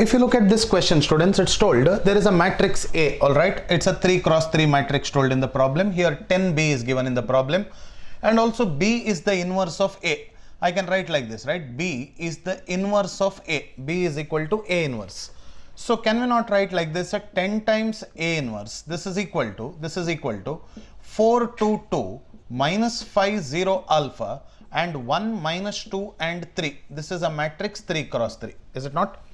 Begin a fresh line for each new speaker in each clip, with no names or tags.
If you look at this question, students, it's told there is a matrix A, all right? It's a 3 cross 3 matrix told in the problem. Here 10B is given in the problem, and also B is the inverse of A. I can write like this, right? B is the inverse of A. B is equal to A inverse. So can we not write like this? 10 times A inverse. This is equal to 4 2 2 minus 5 0 alpha and 1 minus 2 and 3. This is a matrix 3 cross 3. Is it not?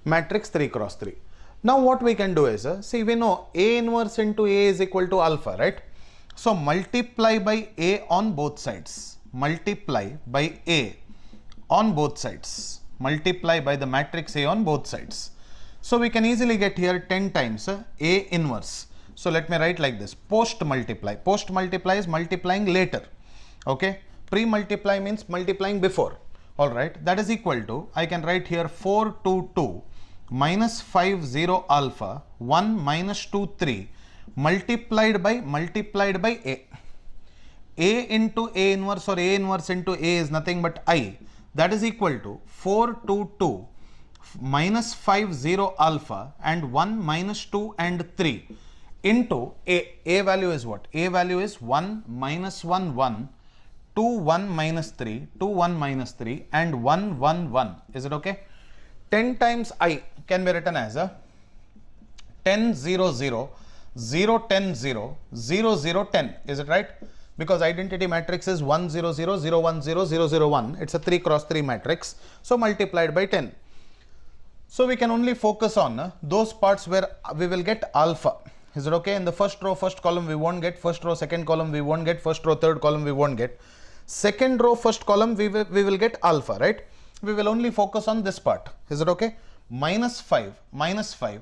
Matrix 3 cross 3. Now what we can do is, see, we know A inverse into A is equal to alpha, right? So multiply by A on both sides. Multiply by A on both sides. Multiply by the matrix A on both sides. So we can easily get here 10 times A inverse. So let me write like this. Post multiply. Post multiply is multiplying later. Okay. Pre multiply means multiplying before. Alright. That is equal to, I can write here 4 2 2 minus 5 0 alpha 1 minus 2 3 multiplied by A. A into A inverse or A inverse into A is nothing but I. That is equal to 4 2 2 minus 5 0 alpha and 1 minus 2 and 3 into A. A value is what? A value is 1 minus 1 1, 2 1 minus 3, 2 1 minus 3 and 1 1 1. Is it okay? 10 times I can be written as a 10 0 0 0 10 0 0 0 10. Is it right? Because identity matrix is 1 0 0 0 1 0 0 0 1. It's a 3 cross 3 matrix. So multiplied by 10. So we can only focus on those parts where we will get alpha. Is it okay? In the first row, first column we won't get. First row, second column we won't get. First row, third column we won't get. Second row, first column we will get alpha, right? We will only focus on this part. Is it okay? Minus 5,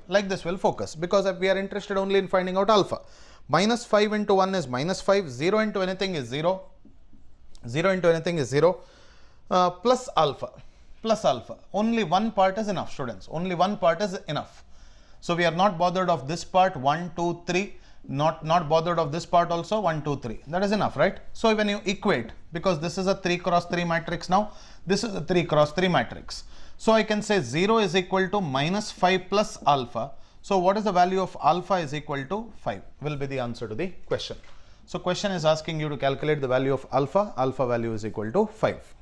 like this will focus, because we are interested only in finding out alpha. Minus 5 into 1 is minus 5, 0 into anything is 0, 0 into anything is 0, plus alpha. Only one part is enough, students. Only one part is enough. So we are not bothered of this part 1 2 3, not bothered of this part also 1 2 3. That is enough, right? So when you equate, because this is a 3 cross 3 matrix now, this is a 3 cross 3 matrix. So I can say 0 is equal to minus 5 plus alpha. So what is the value of alpha is equal to 5 will be the answer to the question. So question is asking you to calculate the value of alpha. Alpha value is equal to 5.